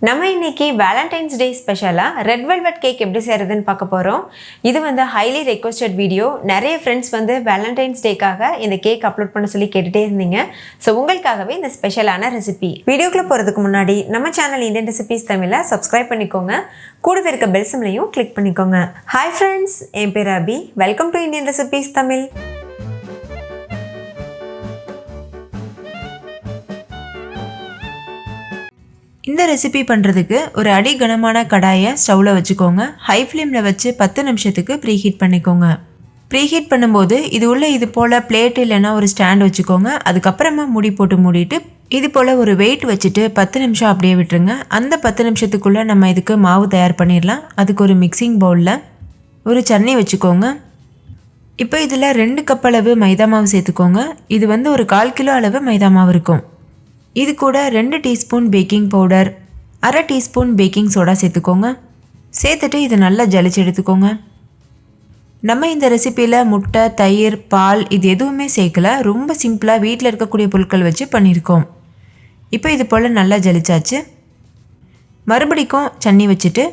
நம்ம இன்னைக்கு வேலண்டைன்ஸ் டே ஸ்பெஷலாக ரெட் வெல்வெட் கேக் எப்படி செய்கிறதுன்னு பார்க்க போகிறோம். இது வந்து ஹைலி ரெக்வஸ்டட் வீடியோ. நிறைய ஃப்ரெண்ட்ஸ் வந்து வேலண்டைன்ஸ் டேக்காக இந்த கேக் அப்லோட் பண்ண சொல்லி கேட்டுகிட்டே இருந்தீங்க. ஸோ உங்களுக்காகவே இந்த ஸ்பெஷலான ரெசிபி. வீடியோக்குள்ளே போகிறதுக்கு முன்னாடி நம்ம சேனல் இந்தியன் ரெசிபிஸ் தமிழில் சப்ஸ்கிரைப் பண்ணிக்கோங்க. கூடவே இருக்க பெல் சிம்லையும் கிளிக் பண்ணிக்கோங்க. ஹாய் ஃப்ரெண்ட்ஸ், என் பேர் Abhi. Welcome to Indian recipes Tamil. இந்த ரெசிபி பண்ணுறதுக்கு ஒரு அடி கனமான கடாயை ஸ்டவ்வில் வச்சுக்கோங்க. ஹை ஃப்ளேமில் வச்சு 10 நிமிஷத்துக்கு ப்ரீஹீட் பண்ணிக்கோங்க. ப்ரீஹீட் பண்ணும்போது இது போல் பிளேட் இல்லைன்னா ஒரு ஸ்டாண்ட் வச்சுக்கோங்க. அதுக்கப்புறமா மூடி போட்டு மூடிட்டு இது போல் ஒரு வெயிட் வச்சுட்டு 10 நிமிஷம் அப்படியே விட்டுருங்க. அந்த 10 நிமிஷத்துக்குள்ளே நம்ம இதுக்கு மாவு தயார் பண்ணிடலாம். அதுக்கு ஒரு மிக்சிங் பவுலில் ஒரு சட்னி வச்சுக்கோங்க. இப்போ இதில் 2 கப் அளவு மைதா மாவு சேர்த்துக்கோங்க. இது வந்து ஒரு 1/4 கிலோ அளவு மைதா மாவு இருக்கும். இது கூட 2 teaspoon baking powder, 1/2 teaspoon baking soda சேர்த்துக்கோங்க. சேர்த்துட்டு இது நல்லா ஜலிச்சு எடுத்துக்கோங்க. நம்ம இந்த ரெசிப்பியில் முட்டை, தயிர், பால் இது எதுவுமே சேர்க்கல. ரொம்ப சிம்பிளாக வீட்டில் இருக்கக்கூடிய பொருட்கள் வச்சு பண்ணியிருக்கோம். இப்போ இது போல் நல்லா ஜலிச்சாச்சு. மறுபடிக்கும் சட்னி வச்சுட்டு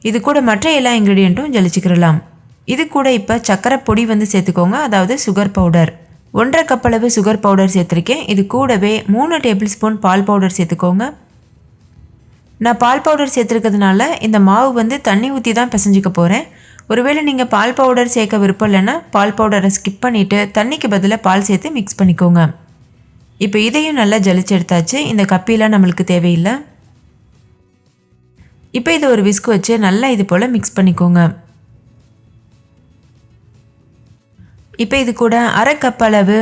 இது கூட மற்ற எல்லா இன்க்ரீடியண்ட்டும் ஜலிச்சுக்கிடலாம். இது கூட இப்போ சர்க்கரை பொடி வந்து சேர்த்துக்கோங்க, அதாவது சுகர் பவுடர். 1/2 கப் அளவு சுகர் பவுடர் சேர்த்துருக்கேன். இது கூடவே 3 டேபிள் ஸ்பூன் பால் பவுடர் சேர்த்துக்கோங்க. நான் பால் பவுடர் சேர்த்துருக்கிறதுனால இந்த மாவு வந்து தண்ணி ஊற்றி தான் பிசைஞ்சிக்க போகிறேன். ஒருவேளை நீங்கள் பால் பவுடர் சேர்க்க விருப்பம் இல்லைன்னா பால் பவுடரை ஸ்கிப் பண்ணிவிட்டு தண்ணிக்கு பதிலாக பால் சேர்த்து மிக்ஸ் பண்ணிக்கோங்க. இப்போ இதையும் நல்லா ஜலிச்சு எடுத்தாச்சு. இந்த கப்பிலாம் நம்மளுக்கு தேவையில்லை. இப்போ இதை ஒரு விஸ்க் வச்சு நல்லா இது போல் மிக்ஸ் பண்ணிக்கோங்க. இப்போ இது கூட 1/2 கப் அளவு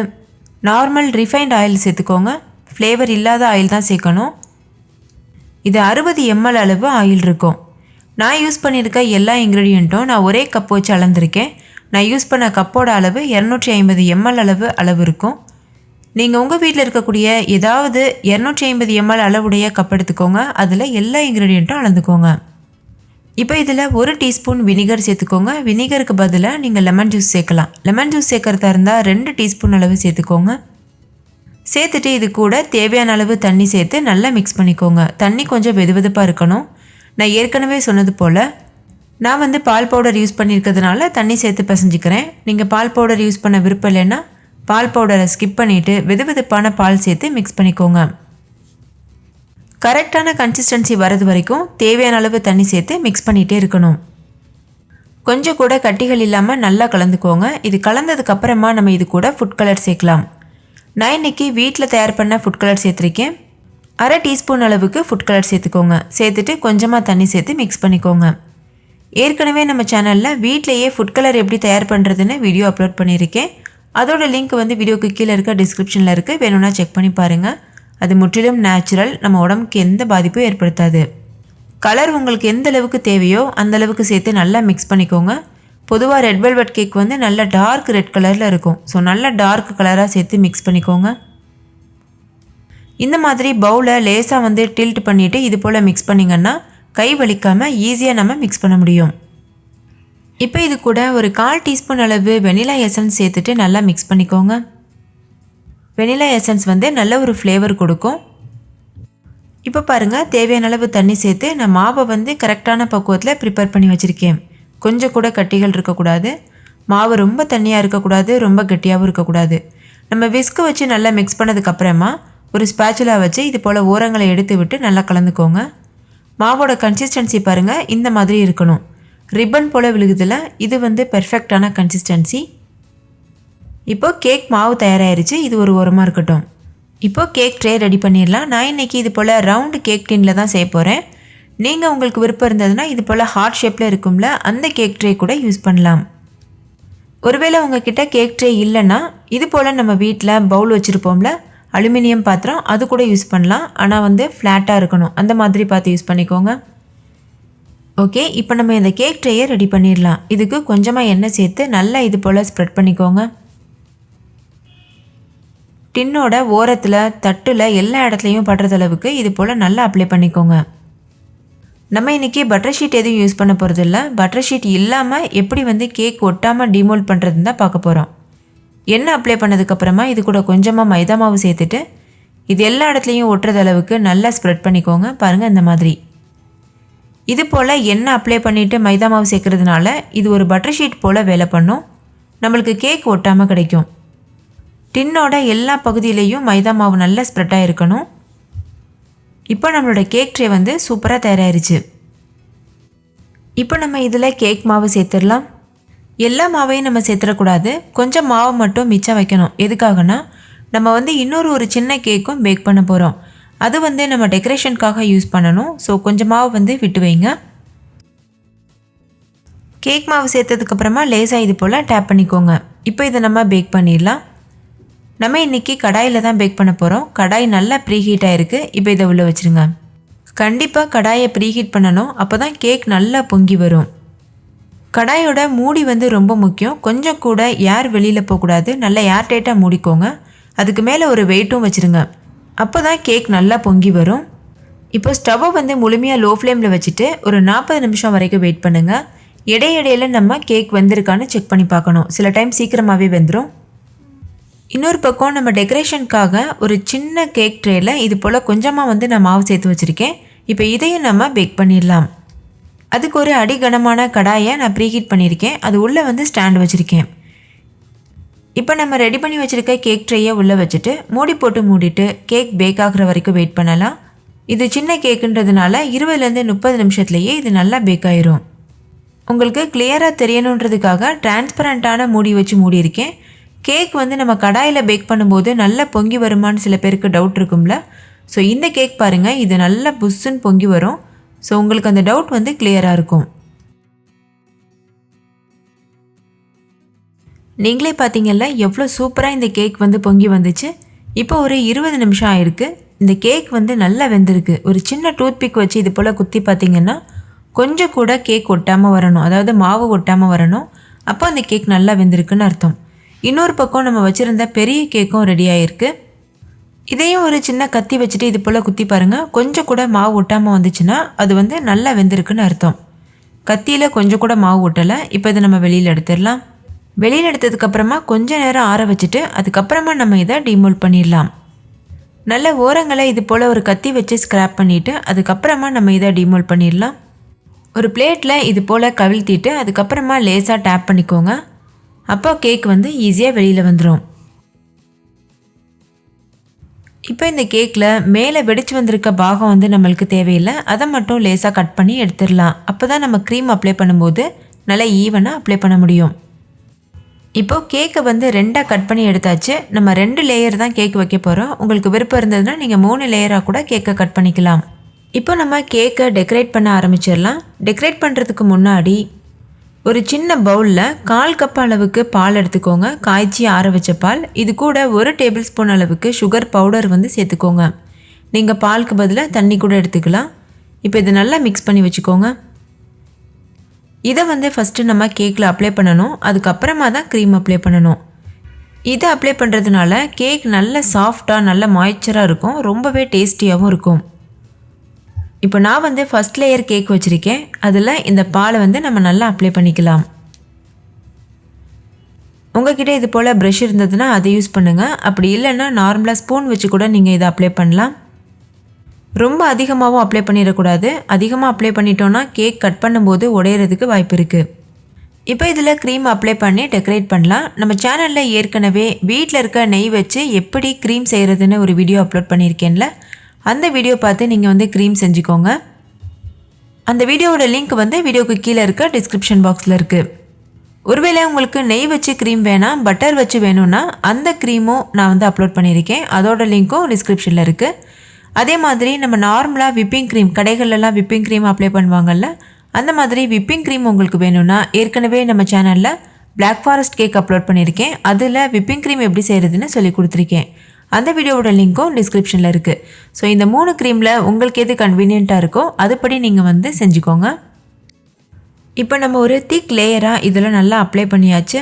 நார்மல் ரிஃபைண்ட் ஆயில் சேர்த்துக்கோங்க. ஃப்ளேவர் இல்லாத ஆயில் தான் சேர்க்கணும். இது 60 ml அளவு ஆயில் இருக்கும். நான் யூஸ் பண்ணியிருக்க எல்லா இன்க்ரீடியண்ட்டும் நான் ஒரே கப் வச்சு அளந்துருக்கேன். நான் யூஸ் பண்ண கப்போட அளவு 250 ml அளவு இருக்கும். நீங்கள் உங்கள் வீட்டில் இருக்கக்கூடிய ஏதாவது 250 ml அளவுடைய கப் எடுத்துக்கோங்க. அதில் எல்லா இன்க்ரீடியண்ட்டும் அளந்துக்கோங்க. இப்போ இதில் 1 டீஸ்பூன் வினிகர் சேர்த்துக்கோங்க. வினிகருக்கு பதிலாக நீங்கள் லெமன் ஜூஸ் சேர்க்கலாம். லெமன் ஜூஸ் சேர்க்குறதா இருந்தால் 2 டீஸ்பூன் அளவு சேர்த்துக்கோங்க. சேர்த்துட்டு இது கூட தேவையான அளவு தண்ணி சேர்த்து நல்லா மிக்ஸ் பண்ணிக்கோங்க. தண்ணி கொஞ்சம் வெதுவெதுப்பாக இருக்கணும். நான் ஏற்கனவே சொன்னது போல் நான் வந்து பால் பவுடர் யூஸ் பண்ணியிருக்கிறதுனால தண்ணி சேர்த்து பிசைஞ்சிக்கிறேன். நீங்கள் பால் பவுடர் யூஸ் பண்ண விருப்பம் இல்லைன்னா பால் பவுடரை ஸ்கிப் பண்ணிவிட்டு வெதுவெதுப்பான பால் சேர்த்து மிக்ஸ் பண்ணிக்கோங்க. கரெக்டான கன்சிஸ்டன்சி வரது வரைக்கும் தேவையான அளவு தண்ணி சேர்த்து மிக்ஸ் பண்ணிகிட்டே இருக்கணும். கொஞ்சம் கூட கட்டிகள் இல்லாமல் நல்லா கலந்துக்கோங்க. இது கலந்ததுக்கப்புறமா நம்ம இது கூட ஃபுட் கலர் சேர்க்கலாம். நான் இன்றைக்கி வீட்டில் தயார் பண்ண ஃபுட் கலர் சேர்த்துருக்கேன். 1/2 டீஸ்பூன் அளவுக்கு ஃபுட் கலர் சேர்த்துக்கோங்க. சேர்த்துட்டு கொஞ்சமாக தண்ணி சேர்த்து மிக்ஸ் பண்ணிக்கோங்க. ஏற்கனவே நம்ம சேனலில் வீட்டிலையே ஃபுட் கலர் எப்படி தயார் பண்ணுறதுன்னு வீடியோ அப்லோட் பண்ணியிருக்கேன். அதோட லிங்க் வந்து வீடியோக்கு கீழே இருக்க டிஸ்கிரிப்ஷனில் இருக்குது. வேணும்னா செக் பண்ணி பாருங்கள். அது முற்றிலும் நேச்சுரல், நம்ம உடம்புக்கு எந்த பாதிப்பும் ஏற்படுத்தாது. கலர் உங்களுக்கு எந்த அளவுக்கு தேவையோ அந்த அளவுக்கு சேர்த்து நல்லா மிக்ஸ் பண்ணிக்கோங்க. பொதுவாக ரெட் வெல்வெட் கேக் வந்து நல்ல டார்க் ரெட் கலரில் இருக்கும். ஸோ நல்ல டார்க் கலராக சேர்த்து மிக்ஸ் பண்ணிக்கோங்க. இந்த மாதிரி பவுலை லேசாக வந்து டில்ட் பண்ணிவிட்டு இது போல் மிக்ஸ் பண்ணிங்கன்னா கை வலிக்காமல் ஈஸியாக நம்ம மிக்ஸ் பண்ண முடியும். இப்போ இது கூட ஒரு 1/4 டீஸ்பூன் அளவு வெனிலா எசன்ஸ் சேர்த்துட்டு நல்லா மிக்ஸ் பண்ணிக்கோங்க. வெனிலா எசன்ஸ் வந்து நல்ல ஒரு ஃப்ளேவர் கொடுக்கும். இப்போ பாருங்கள், தேவையான அளவு தண்ணி சேர்த்து நான் மாவை வந்து கரெக்டான பக்குவத்தில் ப்ரிப்பேர் பண்ணி வச்சுருக்கேன். கொஞ்சம் கூட கட்டிகள் இருக்கக்கூடாது. மாவு ரொம்ப தண்ணியாக இருக்கக்கூடாது, ரொம்ப கெட்டியாகவும் இருக்கக்கூடாது. நம்ம விஸ்கு வச்சு நல்லா மிக்ஸ் பண்ணதுக்கப்புறமா ஒரு ஸ்பேச்சுலா வச்சு இது போல் ஓரங்களை எடுத்து விட்டு நல்லா கலந்துக்கோங்க. மாவோட கன்சிஸ்டன்சி பாருங்கள், இந்த மாதிரி இருக்கணும். ரிப்பன் போல் விழுகுதில்ல, இது வந்து பெர்ஃபெக்டான கன்சிஸ்டன்சி. இப்போது கேக் மாவு தயாராகிருச்சு. இது ஒரு ஓரமாக இருக்கட்டும். இப்போது கேக் ட்ரே ரெடி பண்ணிடலாம். நான் இன்றைக்கி இது போல் ரவுண்டு கேக் டின்னில் தான் செய்ய போகிறேன். நீங்கள் உங்களுக்கு விருப்பம் இருந்ததுன்னா இது போல் ஹார்ட் ஷேப்பில் இருக்கும்ல, அந்த கேக் ட்ரே கூட யூஸ் பண்ணலாம். ஒருவேளை உங்ககிட்ட கேக் ட்ரே இல்லைன்னா இது போல் நம்ம வீட்டில் பவுல் வச்சுருப்போம்ல, அலுமினியம் பாத்திரம், அது கூட யூஸ் பண்ணலாம். ஆனால் வந்து ஃப்ளாட்டாக இருக்கணும், அந்த மாதிரி பார்த்து யூஸ் பண்ணிக்கோங்க. ஓகே, இப்போ நம்ம இந்த கேக் ட்ரேயை ரெடி பண்ணிடலாம். இதுக்கு கொஞ்சமாக எண்ணெய் சேர்த்து நல்லா இது போல் ஸ்ப்ரெட் பண்ணிக்கோங்க. டின்னோட ஓரத்தில், தட்டில், எல்லா இடத்துலையும் படுறது அளவுக்கு இது போல் நல்லா அப்ளை பண்ணிக்கோங்க. நம்ம இன்றைக்கி பட்டர் ஷீட் எதுவும் யூஸ் பண்ண போகிறது இல்லை. பட்டர் ஷீட் இல்லாமல் எப்படி வந்து கேக் ஒட்டாமல் டிமோல்ட் பண்ணுறதுன்னு தான் பார்க்க போகிறோம். எண்ணெய் அப்ளை பண்ணதுக்கப்புறமா இது கூட கொஞ்சமாக மைதா மாவு சேர்த்துட்டு இது எல்லா இடத்துலையும் ஒட்டுறது அளவுக்கு நல்லா ஸ்ப்ரெட் பண்ணிக்கோங்க. பாருங்கள் இந்த மாதிரி. இது போல் எண்ணெய் அப்ளை பண்ணிவிட்டு மைதா மாவு சேர்க்குறதுனால இது ஒரு பட்டர் ஷீட் போல் வேலை பண்ணும். நம்மளுக்கு கேக் ஒட்டாமல் கிடைக்கும். டின்னோட எல்லா பகுதியிலையும் மைதா மாவு நல்லா ஸ்ப்ரெட்டாக இருக்கணும். இப்போ நம்மளோட கேக் ட்ரே வந்து சூப்பராக தயாராகிருச்சு. இப்போ நம்ம இதில் கேக் மாவு சேர்த்துடலாம். எல்லா மாவையும் நம்ம சேர்த்துடக்கூடாது. கொஞ்சம் மாவு மட்டும் மிச்சம் வைக்கணும். எதுக்காகனா நம்ம வந்து ஒரு சின்ன கேக்கும் பேக் பண்ண போகிறோம். அது வந்து நம்ம டெக்கரேஷனுக்காக யூஸ் பண்ணணும். ஸோ கொஞ்சம் மாவு வந்து விட்டு வைங்க. கேக் மாவு சேர்த்ததுக்கப்புறமா லேசாக இது போல் டேப் பண்ணிக்கோங்க. இப்போ இதை நம்ம பேக் பண்ணிடலாம். நம்ம இன்றைக்கி கடாயில் தான் பேக் பண்ண போகிறோம். கடாய் நல்லா ப்ரீஹீட் ஆகிருக்கு. இப்போ இதை உள்ளே வச்சுருங்க. கண்டிப்பாக கடாயை ப்ரீஹீட் பண்ணணும். அப்போ தான் கேக் நல்லா பொங்கி வரும். கடாயோட மூடி வந்து ரொம்ப முக்கியம். கொஞ்சம் கூட ஏர் வெளியில் போகக்கூடாது. நல்லா ஏர் டைட்டாக மூடிக்கோங்க. அதுக்கு மேலே ஒரு வெயிட்டும் வச்சுருங்க. அப்போ தான் கேக் நல்லா பொங்கி வரும். இப்போ ஸ்டவ்வை வந்து முழுமையாக லோ ஃப்ளேமில் வச்சுட்டு ஒரு 40 நிமிஷம் வரைக்கும் வெயிட் பண்ணுங்கள். இடையிடையில் நம்ம கேக் வெந்திருக்கான்னு செக் பண்ணி பார்க்கணும். சில டைம் சீக்கிரமாகவே வெந்துடும். இன்னொரு பக்கம் நம்ம டெக்கரேஷனுக்காக ஒரு சின்ன கேக் ட்ரேயில் இது போல் கொஞ்சமாக வந்து நான் மாவு சேர்த்து வச்சுருக்கேன். இப்போ இதையும் நம்ம பேக் பண்ணிடலாம். அதுக்கு ஒரு அடிகனமான கடாயை நான் ப்ரீஹீட் பண்ணியிருக்கேன். அது உள்ளே வந்து ஸ்டாண்ட் வச்சுருக்கேன். இப்போ நம்ம ரெடி பண்ணி வச்சுருக்க கேக் ட்ரேயை உள்ளே வச்சுட்டு மூடிட்டு கேக் பேக் ஆகிற வரைக்கும் வெயிட் பண்ணலாம். இது சின்ன கேக்குன்றதுனால 20லேருந்து 30 நிமிஷத்துலேயே இது நல்லா பேக் ஆயிரும். உங்களுக்கு கிளியராக தெரியணுன்றதுக்காக டிரான்ஸ்பரண்ட்டான மூடி வச்சு மூடியிருக்கேன். கேக் வந்து நம்ம கடாயில் பேக் பண்ணும்போது நல்லா பொங்கி வருமானு சில பேருக்கு டவுட் இருக்கும்ல. ஸோ இந்த கேக் பாருங்கள், இது நல்லா புஷ்ஷுன்னு பொங்கி வரும். ஸோ உங்களுக்கு அந்த டவுட் வந்து கிளியராக இருக்கும். நீங்களே பார்த்தீங்கல்ல எவ்வளோ சூப்பராக இந்த கேக் வந்து பொங்கி வந்துச்சு. இப்போ ஒரு 20 நிமிஷம் ஆயிருக்கு. இந்த கேக் வந்து நல்லா வெந்திருக்கு. ஒரு சின்ன டூத் பிக் வச்சு இது போல் குத்தி பார்த்தீங்கன்னா கொஞ்சம் கூட கேக் ஒட்டாமல் வரணும். அதாவது மாவு ஒட்டாமல் வரணும். அப்போ அந்த கேக் நல்லா வெந்திருக்குன்னு அர்த்தம். இன்னொரு பக்கம் நம்ம வச்சுருந்த பெரிய கேக்கும் ரெடி ஆகிருக்கு. இதையும் ஒரு சின்ன கத்தி வச்சுட்டு இது போல் குத்தி பாருங்கள். கொஞ்சம் கூட மாவு ஒட்டாமல் வந்துச்சுன்னா அது வந்து நல்லா வெந்திருக்குன்னு அர்த்தம். கத்தியில் கொஞ்சம் கூட மாவு ஒட்டலை. இப்போ இதை நம்ம வெளியில் எடுத்துடலாம். வெளியில் எடுத்ததுக்கப்புறமா கொஞ்சம் நேரம் ஆற வச்சுட்டு அதுக்கப்புறமா நம்ம இதை டிமோல்ட் பண்ணிடலாம். நல்ல ஓரங்களை இது போல் ஒரு கத்தி வச்சு ஸ்க்ராப் பண்ணிவிட்டு அதுக்கப்புறமா நம்ம இதை டிமோல்ட் பண்ணிடலாம். ஒரு பிளேட்டில் இது போல் கவிழ்த்திட்டு அதுக்கப்புறமா லேசாக டேப் பண்ணிக்கோங்க. அப்போ கேக் வந்து ஈஸியாக வெளியில் வந்துடும். இப்போ இந்த கேக்கில் மேலே வெடிச்சு வந்திருக்க பாகம் வந்து நம்மளுக்கு தேவையில்லை. அதை மட்டும் லேசாக கட் பண்ணி எடுத்துடலாம். அப்போ தான் நம்ம க்ரீம் அப்ளை பண்ணும்போது நல்லா ஈவனாக அப்ளை பண்ண முடியும். இப்போது கேக்கை வந்து 2ஆக கட் பண்ணி எடுத்தாச்சு. நம்ம 2 லேயர் தான் கேக் வைக்க போகிறோம். உங்களுக்கு விருப்பம் இருந்ததுன்னா நீங்கள் 3 லேயராக கூட கேக்கை கட் பண்ணிக்கலாம். இப்போ நம்ம கேக்கை டெக்கரேட் பண்ண ஆரம்பிச்சிடலாம். டெக்கரேட் பண்ணுறதுக்கு முன்னாடி ஒரு சின்ன பவுலில் 1/4 கப் அளவுக்கு பால் எடுத்துக்கோங்க. காய்ச்சி ஆற வச்ச பால். இது கூட 1 டேபிள் ஸ்பூன் அளவுக்கு சுகர் பவுடர் வந்து சேர்த்துக்கோங்க. நீங்கள் பாலுக்கு பதிலாக தண்ணி கூட எடுத்துக்கலாம். இப்போ இதை நல்லா மிக்ஸ் பண்ணி வச்சுக்கோங்க. இதை வந்து ஃபஸ்ட்டு நம்ம கேக்கில் அப்ளை பண்ணணும். அதுக்கப்புறமா தான் க்ரீம் அப்ளை பண்ணணும். இதை அப்ளை பண்ணுறதுனால கேக் நல்ல சாஃப்டாக நல்ல மாய்ச்சராக இருக்கும். ரொம்பவே டேஸ்டியாகவும் இருக்கும். இப்போ நான் வந்து ஃபஸ்ட் லேயர் கேக் வச்சுருக்கேன். அதில் இந்த பாலை வந்து நம்ம நல்லா அப்ளை பண்ணிக்கலாம். உங்கள்கிட்ட இது போல் ப்ரஷ் இருந்ததுன்னா அதை யூஸ் பண்ணுங்கள். அப்படி இல்லைன்னா நார்மலாக ஸ்பூன் வச்சு கூட நீங்கள் இதை அப்ளை பண்ணலாம். ரொம்ப அதிகமாகவும் அப்ளை பண்ணிடக்கூடாது. அதிகமாக அப்ளை பண்ணிட்டோன்னா கேக் கட் பண்ணும்போது உடையிறதுக்கு வாய்ப்பு இருக்குது. இப்போ இதில் க்ரீம் அப்ளை பண்ணி டெக்கரேட் பண்ணலாம். நம்ம சேனலில் ஏற்கனவே வீட்டில் இருக்க நெய் வச்சு எப்படி க்ரீம் செய்கிறதுன்னு ஒரு வீடியோ அப்லோட் பண்ணியிருக்கேன்ல. அந்த வீடியோ பார்த்து நீங்கள் வந்து க்ரீம் செஞ்சுக்கோங்க. அந்த வீடியோவோட லிங்க் வந்து வீடியோக்கு கீழே இருக்க டிஸ்கிரிப்ஷன் பாக்ஸில் இருக்குது. ஒருவேளை உங்களுக்கு நெய் வச்சு க்ரீம் வேணாம், பட்டர் வச்சு வேணும்னா அந்த க்ரீமும் நான் வந்து அப்லோட் பண்ணியிருக்கேன். அதோட லிங்க்கும் டிஸ்கிரிப்ஷனில் இருக்குது. அதே மாதிரி நம்ம நார்மலாக விப்பிங் க்ரீம், கடைகள்லாம் விப்பிங் க்ரீம் அப்ளை பண்ணுவாங்கள்ல, அந்த மாதிரி விப்பிங் க்ரீம் உங்களுக்கு வேணும்னா ஏற்கனவே நம்ம சேனலில் பிளாக் ஃபாரஸ்ட் கேக் அப்லோட் பண்ணியிருக்கேன். அதில் விப்பிங் க்ரீம் எப்படி செய்கிறதுன்னு சொல்லி கொடுத்துருக்கேன். அந்த வீடியோவோட லிங்க்கும் டிஸ்கிரிப்ஷனில் இருக்குது. ஸோ இந்த 3 க்ரீமில் உங்களுக்கு எது கன்வீனியண்ட்டாக இருக்கோ அதுபடி நீங்கள் வந்து செஞ்சுக்கோங்க. இப்போ நம்ம ஒரு திக் லேயராக இதில் நல்லா அப்ளை பண்ணியாச்சு.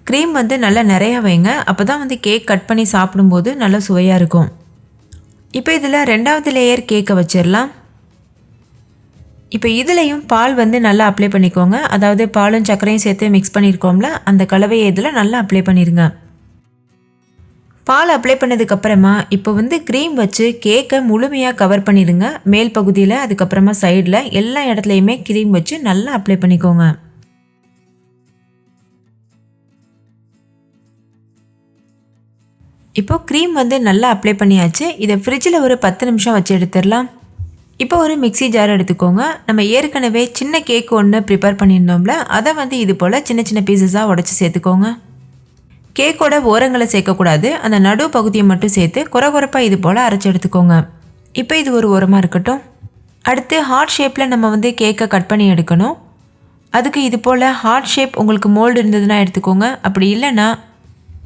க்ரீம் வந்து நல்லா நிறையா வைங்க. அப்போ தான் வந்து கேக் கட் பண்ணி சாப்பிடும்போது நல்லா சுவையாக இருக்கும். இப்போ இதில் 2வது லேயர் கேக்கை வச்சிடலாம். இப்போ இதுலேயும் பால் வந்து நல்லா அப்ளை பண்ணிக்கோங்க. அதாவது பாலும் சர்க்கரையும் சேர்த்து மிக்ஸ் பண்ணியிருக்கோம்ல, அந்த கலவையை இதில் நல்லா அப்ளை பண்ணிடுங்க. பால் அப்ளை பண்ணதுக்கப்புறமா இப்போ வந்து க்ரீம் வச்சு கேக்கை முழுமையாக கவர் பண்ணிடுங்க. மேல் பகுதியில், அதுக்கப்புறமா சைடில் எல்லா இடத்துலையுமே க்ரீம் வச்சு நல்லா அப்ளை பண்ணிக்கோங்க. இப்போ க்ரீம் வந்து நல்லா அப்ளை பண்ணியாச்சு. இதை ஃப்ரிட்ஜில் ஒரு 10 நிமிஷம் வச்சு எடுத்துடலாம். இப்போ ஒரு மிக்ஸி ஜார் எடுத்துக்கோங்க. நம்ம ஏற்கனவே சின்ன கேக் ஒன்று ப்ரிப்பேர் பண்ணியிருந்தோம்ல, அதை வந்து இது போல் சின்ன சின்ன பீசஸாக உடச்சி சேர்த்துக்கோங்க. கேக்கோட ஓரங்களை சேர்க்கக்கூடாது, அந்த நடு பகுதியை மட்டும் சேர்த்து குறகுறப்பாக இது போல் அரைச்சி எடுத்துக்கோங்க. இப்போ இது ஒரு ஓரமாக இருக்கட்டும். அடுத்து ஹார்ட் ஷேப்பில் நம்ம வந்து கேக்கை கட் பண்ணி எடுக்கணும். அதுக்கு இது போல் ஹார்ட் ஷேப் உங்களுக்கு மோல்டு இருந்ததுன்னா எடுத்துக்கோங்க. அப்படி இல்லைன்னா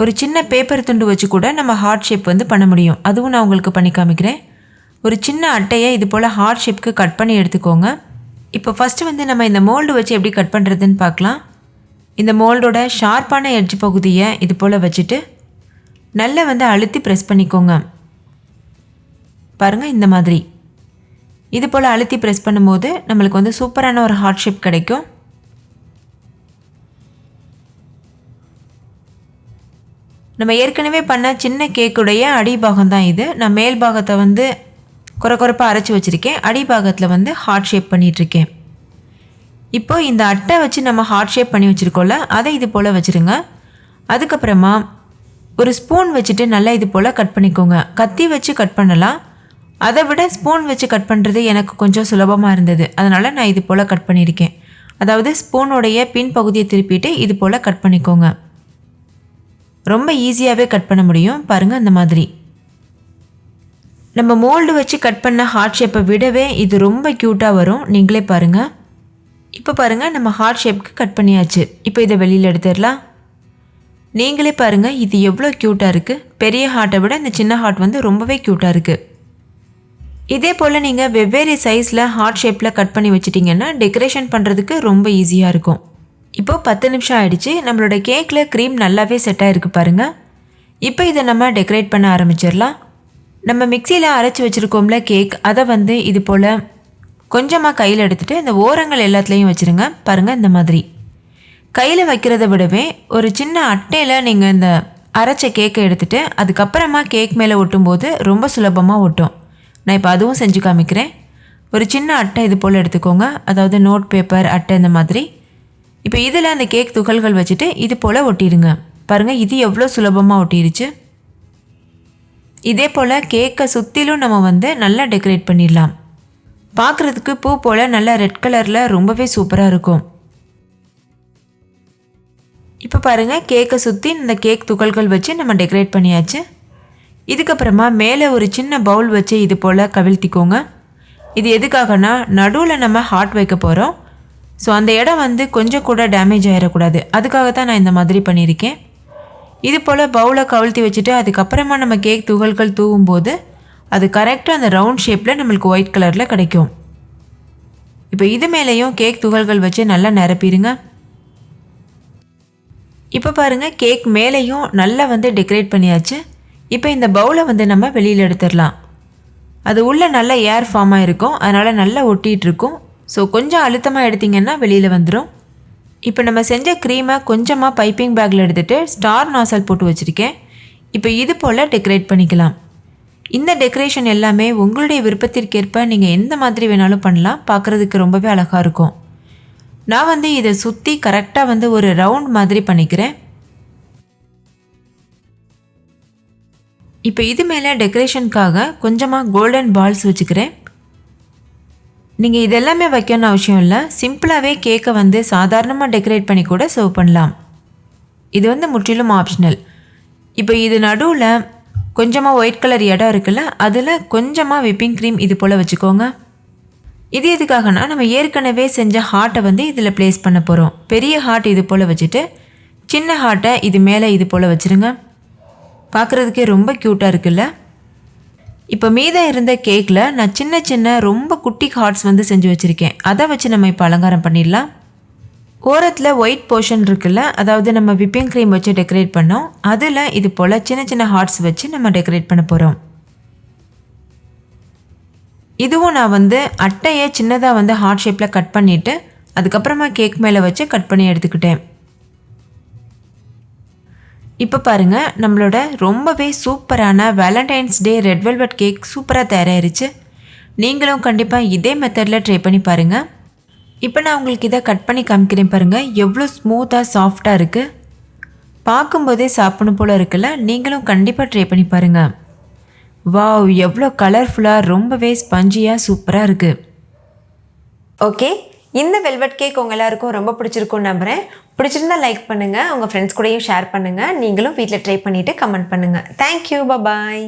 ஒரு சின்ன பேப்பர் துண்டு வச்சு கூட நம்ம ஹார்ட் ஷேப் வந்து பண்ண முடியும். அதுவும் நான் உங்களுக்கு பண்ணி காமிக்கிறேன். ஒரு சின்ன அட்டையை இது போல் ஹார்ட் ஷேப்க்கு கட் பண்ணி எடுத்துக்கோங்க. இப்போ ஃபஸ்ட்டு வந்து நம்ம இந்த மோல்டு வச்சு எப்படி கட் பண்ணுறதுன்னு பார்க்கலாம். இந்த மோல்டோட ஷார்ப்பான எட்ஜ் பகுதியை இது போல் வச்சுட்டு நல்லா வந்து அழுத்தி ப்ரெஸ் பண்ணிக்கோங்க. பாருங்கள், இந்த மாதிரி இது போல் அழுத்தி ப்ரெஸ் பண்ணும்போது நம்மளுக்கு வந்து சூப்பரான ஒரு ஹார்ட் ஷேப் கிடைக்கும். நம்ம ஏற்கனவே பண்ண சின்ன கேக்குடைய அடிபாகம் தான் இது. நான் மேல் பாகத்தை வந்து குறப்பாக அரைச்சி வச்சுருக்கேன். அடிபாகத்தில் வந்து ஹார்ட் ஷேப் பண்ணிகிட்ருக்கேன். இப்போ இந்த அட்டை வச்சு நம்ம ஹார்ட் ஷேப் பண்ணி வச்சுருக்கோம்ல, அதை இது போல் வச்சுருங்க. அதுக்கப்புறமா ஒரு ஸ்பூன் வச்சுட்டு நல்லா இது போல் கட் பண்ணிக்கோங்க. கத்தி வச்சு கட் பண்ணலாம், அதை விட ஸ்பூன் வச்சு கட் பண்ணுறது எனக்கு கொஞ்சம் சுலபமாக இருந்தது. அதனால் நான் இது போல் கட் பண்ணியிருக்கேன். அதாவது ஸ்பூனோடைய பின் பகுதியை திருப்பிட்டு இது போல் கட் பண்ணிக்கோங்க. ரொம்ப ஈஸியாகவே கட் பண்ண முடியும். பாருங்கள், அந்த மாதிரி நம்ம மோல்டு வச்சு கட் பண்ண ஹார்ட் ஷேப்பை விடவே இது ரொம்ப க்யூட்டாக வரும். நீங்களே பாருங்கள். இப்போ பாருங்கள், நம்ம ஹார்ட் ஷேப்புக்கு கட் பண்ணியாச்சு. இப்போ இதை வெளியில் எடுத்துடலாம். நீங்களே பாருங்கள், இது எவ்வளோ க்யூட்டாக இருக்குது. பெரிய ஹார்ட்டை விட இந்த சின்ன ஹார்ட் வந்து ரொம்பவே க்யூட்டாக இருக்குது. இதே போல் நீங்கள் வெவ்வேறு சைஸில் ஹார்ட் ஷேப்பில் கட் பண்ணி வச்சிட்டிங்கன்னா டெக்கரேஷன் பண்ணுறதுக்கு ரொம்ப ஈஸியாக இருக்கும். இப்போது 10 நிமிஷம் ஆகிடுச்சு. நம்மளோட கேக்கில் க்ரீம் நல்லாவே செட் ஆகிருக்கு பாருங்கள். இப்போ இதை நம்ம டெக்கரேட் பண்ண ஆரம்பிச்சிடலாம். நம்ம மிக்சியில் அரைச்சி வச்சுருக்கோம்ல கேக், அதை வந்து இது போல் கொஞ்சமாக கையில் எடுத்துகிட்டு இந்த ஓரங்கள் எல்லாத்துலேயும் வச்சுருங்க. பாருங்கள், இந்த மாதிரி கையில் வைக்கிறத விடவே ஒரு சின்ன அட்டையில் நீங்கள் இந்த அரைச்ச கேக்கை எடுத்துகிட்டு அதுக்கப்புறமா கேக் மேலே ஒட்டும்போது ரொம்ப சுலபமாக ஒட்டும். நான் இப்போ அதுவும் செஞ்சு காமிக்கிறேன். ஒரு சின்ன அட்டை இது போல் எடுத்துக்கோங்க. அதாவது நோட் பேப்பர் அட்டை இந்த மாதிரி. இப்போ இதில் அந்த கேக் துகள்கள் வச்சுட்டு இது போல் ஒட்டிடுங்க. பாருங்கள், இது எவ்வளோ சுலபமாக ஒட்டிடுச்சு. இதே போல் கேக்கை சுற்றிலும் நம்ம வந்து நல்லா டெக்கரேட் பண்ணிடலாம். பார்க்குறதுக்கு பூ போல் நல்லா ரெட் கலரில் ரொம்பவே சூப்பராக இருக்கும். இப்போ பாருங்கள், கேக்கை சுற்றி இந்த கேக் துகள்கள் வச்சு நம்ம டெக்கரேட் பண்ணியாச்சு. இதுக்கப்புறமா மேலே ஒரு சின்ன பவுல் வச்சு இது போல் கவிழ்த்திக்கோங்க. இது எதுக்காகனா நடுவில் நம்ம ஹார்ட் வைக்க போகிறோம். ஸோ அந்த இடம் வந்து கொஞ்சம் கூட டேமேஜ் ஆகிடக்கூடாது. அதுக்காக தான் நான் இந்த மாதிரி பண்ணியிருக்கேன். இது போல் பவுலை கவிழ்த்தி வச்சுட்டு அதுக்கப்புறமா நம்ம கேக் துகள்கள் தூவும்போது அது கரெக்டாக அந்த ரவுண்ட் ஷேப்பில் நம்மளுக்கு ஒயிட் கலரில் கிடைக்கும். இப்போ இது மேலேயும் கேக் துகள்கள் வச்சு நல்லா நிரப்பிடுங்க. இப்போ பாருங்கள், கேக் மேலேயும் நல்லா வந்து டெக்கரேட் பண்ணியாச்சு. இப்போ இந்த பவுலை வந்து நம்ம வெளியில் எடுத்துடலாம். அது உள்ளே நல்ல ஏர் ஃபார்ம் ஆகிருக்கும், அதனால் நல்லா ஒட்டிகிட்டு இருக்கும். ஸோ கொஞ்சம் அழுத்தமாக எடுத்திங்கன்னா வெளியில் வந்துடும். இப்போ நம்ம செஞ்ச க்ரீமை கொஞ்சமாக பைப்பிங் பேக்கில் எடுத்துகிட்டு ஸ்டார் நாசல் போட்டு வச்சுருக்கேன். இப்போ இது போல் டெக்கரேட் பண்ணிக்கலாம். இந்த டெக்கரேஷன் எல்லாமே உங்களுடைய விருப்பத்திற்கேற்ப நீங்கள் எந்த மாதிரி வேணாலும் பண்ணலாம். பார்க்குறதுக்கு ரொம்பவே அழகாக இருக்கும். நான் வந்து இதை சுற்றி கரெக்டாக வந்து ஒரு ரவுண்ட் மாதிரி பண்ணிக்கிறேன். இப்போ இது மேலே டெக்கரேஷனுக்காக கொஞ்சமாக கோல்டன் பால்ஸ் வச்சுக்கிறேன். நீங்கள் இதெல்லாமே வைக்கணும்னு அவசியம் இல்லை. சிம்பிளாகவே கேக்கை வந்து சாதாரணமாக டெக்கரேட் பண்ணி கூட சர்வ் பண்ணலாம். இது வந்து முற்றிலும் ஆப்ஷனல். இப்போ இது நடுவில் கொஞ்சமாக ஒயிட் கலர் இடம் இருக்குல்ல, அதில் கொஞ்சமாக விப்பிங் க்ரீம் இது போல் வச்சுக்கோங்க. இது எதுக்காகனா நம்ம ஏற்கனவே செஞ்ச ஹார்ட்டை வந்து இதில் ப்ளேஸ் பண்ண போகிறோம். பெரிய ஹார்ட் இது போல் வச்சுட்டு சின்ன ஹார்ட்டை இது மேலே இது போல் வச்சுருங்க. பார்க்குறதுக்கே ரொம்ப க்யூட்டாக இருக்குல்ல. இப்போ மீதம் இருந்த கேக்கில் நான் சின்ன சின்ன ரொம்ப குட்டி ஹார்ட்ஸ் வந்து செஞ்சு வச்சுருக்கேன். அதை வச்சு நம்ம இப்போ அலங்காரம் பண்ணிடலாம். ஓரத்தில் ஒயிட் போர்ஷன் இருக்குல்ல, அதாவது நம்ம விப்பிங் க்ரீம் வச்சு டெக்கரேட் பண்ணோம், அதில் இது போல் சின்ன சின்ன ஹார்ட்ஸ் வச்சு நம்ம டெக்கரேட் பண்ண போகிறோம். இதுவும் நான் வந்து அட்டையை சின்னதாக வந்து ஹார்ட் ஷேப்பில் கட் பண்ணிவிட்டு அதுக்கப்புறமா கேக் மேலே வச்சு கட் பண்ணி எடுத்துக்கிட்டேன். இப்போ பாருங்கள், நம்மளோட ரொம்பவே சூப்பரான வேலண்டைன்ஸ் டே ரெட் வெல்வெட் கேக் சூப்பராக தயாராகிருச்சு. நீங்களும் கண்டிப்பாக இதே மெத்தடில் ட்ரை பண்ணி பாருங்கள். இப்போ நான் உங்களுக்கு இதை கட் பண்ணி காமிக்கிறேன் பாருங்கள், எவ்வளோ ஸ்மூத்தாக சாஃப்டாக இருக்குது. பார்க்கும்போதே சாப்பிடணும் போல் இருக்குல்ல. நீங்களும் கண்டிப்பாக ட்ரை பண்ணி பாருங்கள். வாவ், எவ்வளோ கலர்ஃபுல்லாக ரொம்பவே ஸ்பஞ்சியாக சூப்பராக இருக்குது. ஓகே, இந்த வெல்வெட் கேக் உங்கள் எல்லாருக்கும் ரொம்ப பிடிச்சிருக்கும்னு நம்புகிறேன். பிடிச்சிருந்தா லைக் பண்ணுங்கள், உங்கள் ஃப்ரெண்ட்ஸ் கூடயும் ஷேர் பண்ணுங்கள். நீங்களும் வீட்டில் ட்ரை பண்ணிவிட்டு கமெண்ட் பண்ணுங்கள். தேங்க்யூ, பாய்.